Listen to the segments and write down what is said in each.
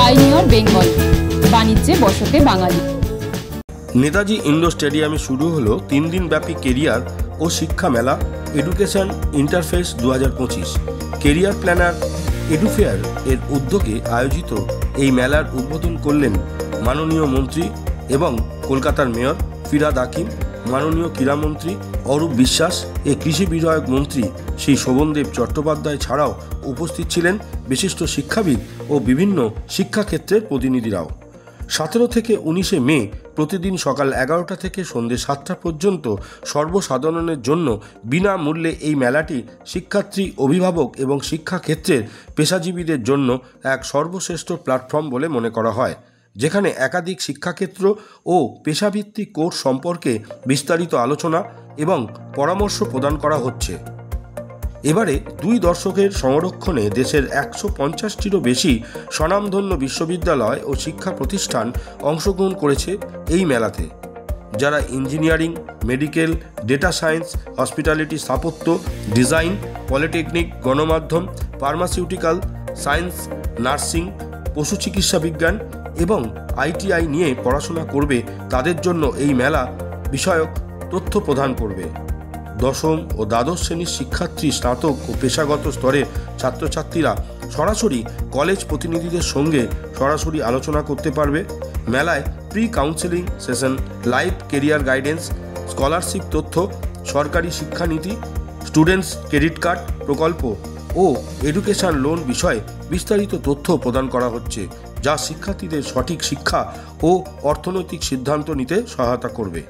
Pioneer Bengal, বাণিজ্যে বসতে বাঙালি। Netaji indoor স্টেডিয়ামে শুরু হলো 3 দিন ব্যাপী কেরিয়ার ও শিক্ষা মেলা এডুকেশন ইন্টারফেস 2025। কেরিয়ার প্ল্যানার এডুফেয়ার এর উদ্যোগে আয়োজিত এই মেলার উদ্বোধন করলেন মাননীয় মন্ত্রী এবং কলকাতার মেয়র ফিরহাদ হাকিম, মাননীয় ক্রীড়ামন্ত্রী অরূপ বিশ্বাস, কৃষি বিষয়ক মন্ত্রী শ্রী শোভনদেব চট্টোপাধ্যায় ছাড়াও উপস্থিত ছিলেন বিশিষ্ট শিক্ষাবিদ ও বিভিন্ন শিক্ষাক্ষেত্রের প্রতিনিধিরাও। 17 থেকে 19 মে প্রতিদিন সকাল 11টা থেকে সন্ধ্যে 7টা পর্যন্ত সর্বসাধারণের জন্য বিনামূল্যে এই মেলাটি শিক্ষার্থী, অভিভাবক এবং শিক্ষাক্ষেত্রের পেশাজীবীদের জন্য এক সর্বশ্রেষ্ঠ প্ল্যাটফর্ম বলে মনে করা হয়, যেখানে একাধিক শিক্ষাক্ষেত্র ও পেশাভিত্তিক কোর্স সম্পর্কে বিস্তারিত আলোচনা এবং পরামর্শ প্রদান করা হচ্ছে। এবারে 2 দশকের সংরক্ষণে দেশের 150টিরও বেশি স্বনামধন্য বিশ্ববিদ্যালয় ও শিক্ষা প্রতিষ্ঠান অংশগ্রহণ করেছে এই মেলাতে, যারা engineering, medical, data science, hospitality, স্থাপত্য, ডিজাইন, পলিটেকনিক, গণমাধ্যম, ফার্মাসিউটিক্যাল সায়েন্স, নার্সিং, পশু চিকিৎসা বিজ্ঞান এবং ITI নিয়ে পড়াশোনা করবে তাদের জন্য এই মেলা বিষয়ক তথ্য প্রদান করবে। দশম ও দ্বাদশ শ্রেণীর শিক্ষার্থী, স্নাতক ও পেশাগত স্তরের ছাত্রছাত্রীরা সরাসরি কলেজ প্রতিনিধিদের সঙ্গে সরাসরি আলোচনা করতে পারবে। মেলায় pre counselling session, live career guidance, scholarship তথ্য, সরকারি শিক্ষানীতি, স্টুডেন্টস ক্রেডিট কার্ড প্রকল্প ও এডুকেশন লোন বিষয়ে বিস্তারিত তথ্য প্রদান করা হচ্ছে, যা শিক্ষার্থীদের সঠিক শিক্ষা ও অর্থনৈতিক সিদ্ধান্ত নিতে সহায়তা করবে।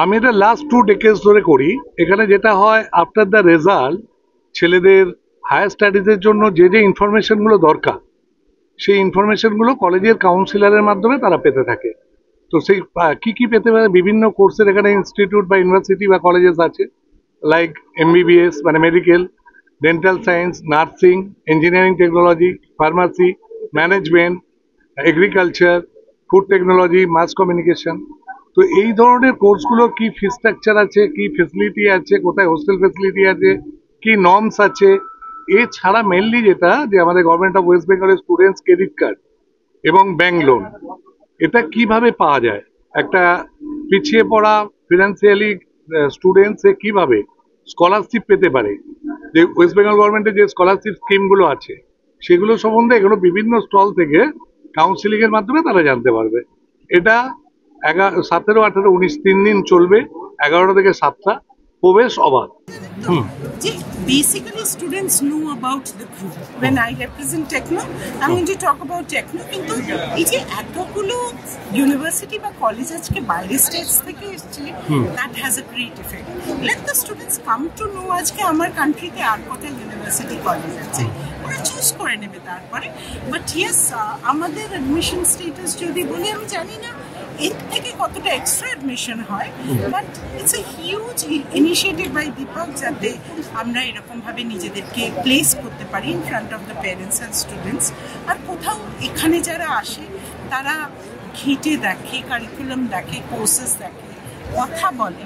আমি এটা লাস্ট 2 decades ধরে করি। এখানে যেটা হয়, আফটার দ্য রেজাল্ট ছেলেদের হায়ার স্টাডিজের জন্য যে ইনফরমেশনগুলো দরকার, সেই ইনফরমেশনগুলো কলেজের কাউন্সিলরের মাধ্যমে তারা পেতে থাকে। তো সেই কি পেতে পারে, বিভিন্ন কোর্সের এখানে ইনস্টিটিউট বা ইউনিভার্সিটি বা কলেজেস আছে, লাইক MBBS মানে medical, dental science, nursing, engineering technology, pharmacy, management, agriculture, food technology, mass communication. তো এই ধরনের কোর্সগুলোর কি ফি স্ট্রাকচার আছে, কি ফেসিলিটি আছে, কোথায় হোস্টেল ফেসিলিটি আছে, কি নর্মস আছে, এছাড়া মেনলি যেটা যে আমাদের গভর্নমেন্ট অফ ওয়েস্ট বেঙ্গলের স্টুডেন্টস ক্রেডিট কার্ড এবং ব্যাংক লোন, এটা কিভাবে পাওয়া যায়, একটা পিছিয়ে পড়া ফিনান্সিয়ালি স্টুডেন্টস কিভাবে স্কলারশিপ পেতে পারে, যে ওয়েস্ট বেঙ্গল গভর্নমেন্টের যে স্কলারশিপ স্কিমগুলো আছে সেগুলো সম্বন্ধে এগুলো বিভিন্ন স্টল থেকে কাউন্সিলিং এর মাধ্যমে তারা জানতে পারবে। এটা 17, 18, 19 3 দিন চলবে, 11টা থেকে 7টা, প্রবেশ অবাধ। Basically, students know about the group. When I represent Techno, I'm going to talk about Techno. কিন্তু এই যে এতগুলো ইউনিভার্সিটি বা কলেজ আজকে বাইরের স্টেটস থেকে এসছে, that has a great effect. Let the students come to know আজকে আমার কান্ট্রিতে আর কত ইউনিভার্সিটি কলেজ আছে, ওরা চুজ করে নেবে তারপরে। বাট ইয়েস, আমাদের অ্যাডমিশন স্টেটাস যদি বলি, আমি জানি না এর থেকে কতটা এক্সট্রা অ্যাডমিশন হয়, but it's a huge initiative by Deepak, যাতে আমরা এরকমভাবে নিজেদেরকে প্লেস করতে পারি in front of the parents and students. আর কোথাও এখানে যারা আসে তারা ঘেঁটে দেখে, কারিকুলাম দেখে, কোর্সেস দেখে, কথা বলে,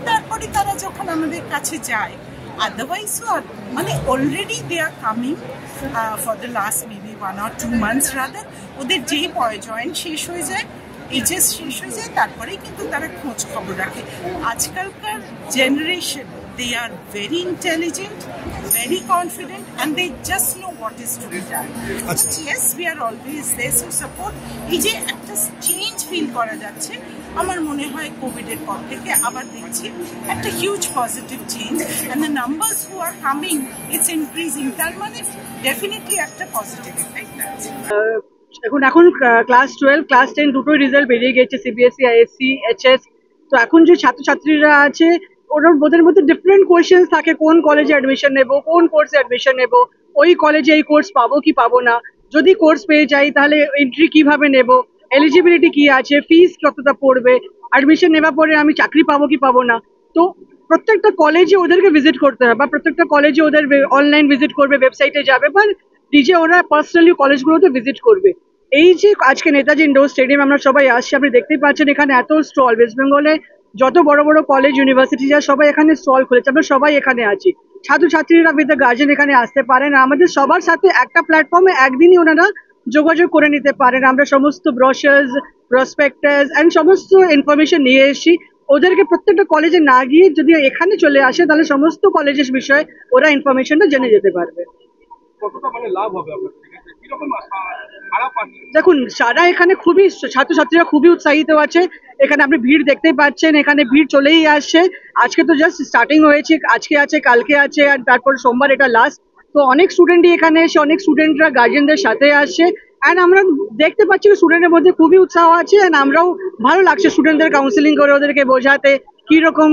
তারপরে তারা যখন আমাদের কাছে যায়, আদারওয়াইজ মানে already they are coming for the last maybe 1 or 2 months rather, ওদের যেই জয়েন্ট শেষ হয়ে যায়, এইচএস শেষ হয়ে যায়, তারপরেই কিন্তু তারা খোঁজ খবর রাখে। আজকালকার generation, they are very intelligent, very confident, and they just know what is to be done. But yes, we are always there to support. এই যে একটা চেঞ্জ ফিল করা যাচ্ছে, আমার মনে হয় কোভিডের পর থেকে আবার দেখছি একটা huge positive change, and the numbers who are coming, it's increasing. তার মানে ডেফিনেটলি একটা পজিটিভ এফেক্ট আছে। এখন ক্লাস 12, ক্লাস 10 দুটোই রেজাল্ট বেরিয়ে গেছে, CBSE, ISC, HS। তো এখন যে ছাত্রছাত্রীরা আছে, ওদের মধ্যে ডিফারেন্ট কোয়েশ্চেন থাকে, কোন কলেজে অ্যাডমিশন নেব, কোন কোর্সে অ্যাডমিশন নেব, ওই কলেজে এই কোর্স পাবো কি পাবো না, যদি কোর্স পেয়ে যাই তাহলে এন্ট্রি কিভাবে নেব, এলিজিবিলিটি কি আছে, ফিস কতটা পড়বে, অ্যাডমিশন নেওয়ার পরে আমি চাকরি পাবো কি পাবো না। তো প্রত্যেকটা কলেজে ওদেরকে ভিজিট করতে হবে, বা প্রত্যেকটা কলেজে ওদের অনলাইন ভিজিট করবে, ওয়েবসাইটে যাবে, বা নিজে ওরা পার্সোনালি কলেজগুলোতে ভিজিট করবে। এই যে আজকে নেতাজি ইন্ডোর স্টেডিয়াম আমরা সবাই আসছি, আপনি দেখতেই পাচ্ছেন এখানে এত স্টল, ওয়েস্ট বেঙ্গলে যত বড় বড় কলেজ ইউনিভার্সিটি যা সবাই এখানে স্টল খুলেছে, আমরা সবাই এখানে আছি। ছাত্রছাত্রীরা উইথ দ্য গার্জেন এখানে আসতে পারেন। আমাদের সবার সাথে একটা প্ল্যাটফর্মে একদিনই ওনারা যোগাযোগ করে নিতে পারেন। আমরা সমস্ত ব্রোশার্স, প্রসপেক্টাস অ্যান্ড সমস্ত ইনফরমেশন নিয়ে এসেছি। ওদেরকে প্রত্যেকটা কলেজে না গিয়ে যদি এখানে চলে আসে তাহলে সমস্ত কলেজের বিষয়ে ওরা ইনফরমেশনটা জেনে যেতে পারবে। দেখুন, সারা এখানে খুবই ছাত্রছাত্রীরা খুবই উৎসাহিত আছে। এখানে আপনি ভিড় দেখতেই পাচ্ছেন, এখানে ভিড় চলেই আসছে। আজকে তো জাস্ট স্টার্টিং হয়েছে, আজকে আছে, কালকে আছে, আর তারপর সোমবার এটা লাস্ট। তো অনেক স্টুডেন্টই এখানে এসে, অনেক স্টুডেন্টরা গার্জেনদের সাথে আসছে। অ্যান্ড আমরা দেখতে পাচ্ছি স্টুডেন্টের মধ্যে খুবই উৎসাহ আছে। অ্যান্ড আমরাও ভালো লাগছে স্টুডেন্টদের কাউন্সিলিং করে ওদেরকে বোঝাতে কিরকম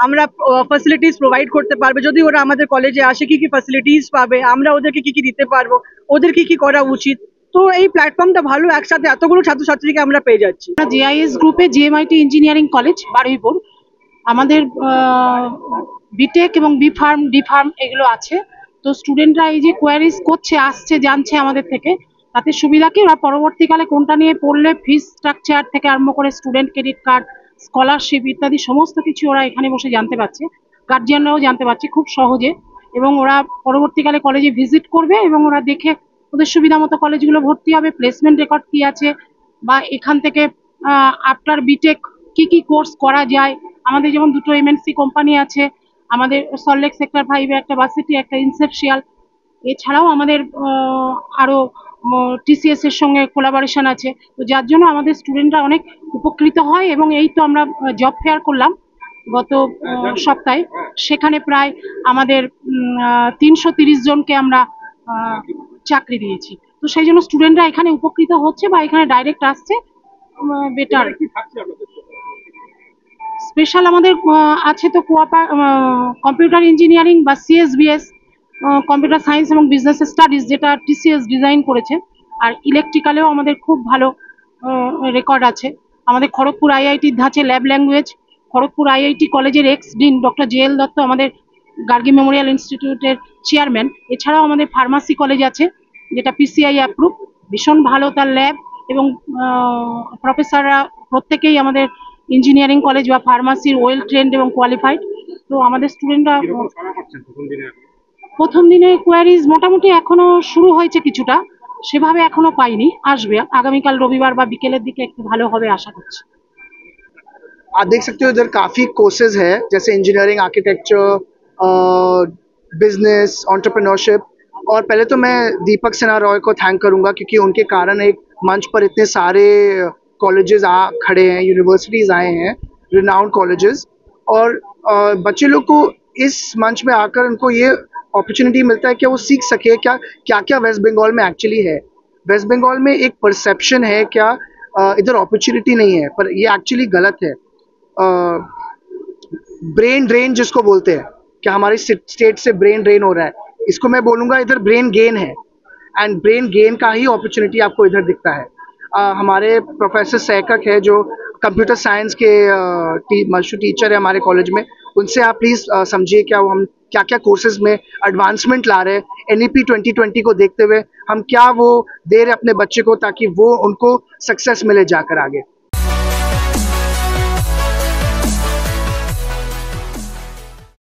আমরা ফ্যাসিলিটিস প্রোভাইড করতে পারবে। যদি ওরা আমাদের কলেজে আসে কি কি ফ্যাসিলিটিস পাবে, আমরা ওদেরকে কি কি দিতে পারবো, ওদের কি কি করা উচিত। তো এই প্ল্যাটফর্মটা ভালো, একসাথে এতগুলো ছাত্রছাত্রীকে আমরা পেয়ে যাচ্ছি। জিআইএস গ্রুপে জিএমআইটি ইঞ্জিনিয়ারিং কলেজ বারুইপুর, আমাদের বিটেক এবং বি ফার্ম, ডি ফার্ম এগুলো আছে। তো স্টুডেন্টরা এই যে কোয়ারিজ করছে, আসছে, জানছে আমাদের থেকে, তাতে সুবিধা কি ওরা পরবর্তীকালে কোনটা নিয়ে পড়লে ফিস স্ট্রাকচার থেকে আরম্ভ করে স্টুডেন্ট ক্রেডিট কার্ড, স্কলারশিপ ইত্যাদি সমস্ত কিছু ওরা এখানে বসে জানতে পারছে। গার্জিয়ানরাও জানতে পারছে খুব সহজে, এবং ওরা পরবর্তীকালে কলেজে ভিজিট করবে এবং ওরা দেখে ওদের সুবিধা মতো কলেজগুলো ভর্তি হবে। প্লেসমেন্ট রেকর্ড কি আছে, বা এখান থেকে আফটার বিটেক কি কি কোর্স করা যায়। আমাদের যেমন দুটো এমএনসি কোম্পানি আছে, আমাদের সল্টলেক সেক্টর 5-এ একটা ভার্সিটি, একটা ইনসেপশিয়াল। এছাড়াও আমাদের আরো টিসিএস এর সঙ্গে কোলাবোরেশন আছে। তো যার জন্য আমাদের স্টুডেন্টরা অনেক উপকৃত হয়। এবং এই তো আমরা জব ফেয়ার করলাম গত সপ্তাহে, সেখানে প্রায় আমাদের 330 জনকে আমরা চাকরি দিয়েছি। তো সেই জন্য স্টুডেন্টরা এখানে উপকৃত হচ্ছে বা এখানে ডাইরেক্ট আসছে। বেটার স্পেশাল আমাদের আছে তো কম্পিউটার ইঞ্জিনিয়ারিং বা সিএসবিএস, কম্পিউটার সায়েন্স এবং বিজনেস স্টাডিজ, যেটা টিসিএস ডিজাইন করেছে। আর ইলেকট্রিক্যালেও আমাদের খুব ভালো রেকর্ড আছে। আমাদের খড়গপুর আইআইটির ধাঁচে ল্যাব ল্যাঙ্গুয়েজ, খড়গপুর আইআইটি কলেজের ex dean doctor JL Dutta আমাদের গার্গী মেমোরিয়াল ইনস্টিটিউটের চেয়ারম্যান। এছাড়াও আমাদের ফার্মাসি কলেজ আছে, যেটা পিসিআই অ্যাপ্রুভ, ভীষণ ভালো তার ল্যাব, এবং প্রফেসররা প্রত্যেকেই আমাদের ইঞ্জিনিয়ারিং কলেজ বা ফার্মাসির ওয়েল ট্রেন্ড এবং কোয়ালিফাইড। তো আমাদের স্টুডেন্টরা প্রথম দিনে কোয়ারিজ মোটামুটি এখনো শুরু হয়েছে, কিছুটা সেভাবে এখনো পাইনি, আসবে আগামীকাল রবিবার বা বিকেলের দিকে একটু ভালো হবে আশা করছি। आप देख सकते हो इधर काफ़ी कोर्सेज है, जैसे इंजीनियरिंग, आर्किटेक्चर, बिजनेस, एंटरप्रेन्योरशिप। और पहले तो मैं दीपक सिन्हा रॉय को थैंक करूंगा, क्योंकि उनके कारण एक मंच पर इतने सारे कॉलेजेस खड़े हैं, यूनिवर्सिटीज़ आए हैं, रिनाउंड कॉलेजेस। और बच्चे लोग को इस मंच में आकर उनको ये अपॉर्चुनिटी मिलता है कि वो सीख सके क्या क्या वेस्ट बंगाल में एक्चुअली है। वेस्ट बंगाल में एक परसेप्शन है क्या इधर अपॉर्चुनिटी नहीं है, पर ये एक्चुअली गलत है। ब्रेन ड्रेन जिसको बोलते हैं कि हमारी स्टेट से ब्रेन ड्रेन हो रहा है, इसको मैं बोलूँगा इधर ब्रेन गेन है। एंड ब्रेन गेन का ही अपॉर्चुनिटी आपको इधर दिखता है। हमारे प्रोफेसर सहकक है जो कंप्यूटर साइंस के मशहूर टीचर है हमारे कॉलेज में, उनसे आप प्लीज़ समझिए क्या हम क्या क्या कोर्सेज में एडवांसमेंट ला रहे हैं। NEP 2020 को देखते हुए हम क्या वो दे रहे अपने बच्चे को, ताकि वो उनको सक्सेस मिले जाकर आगे।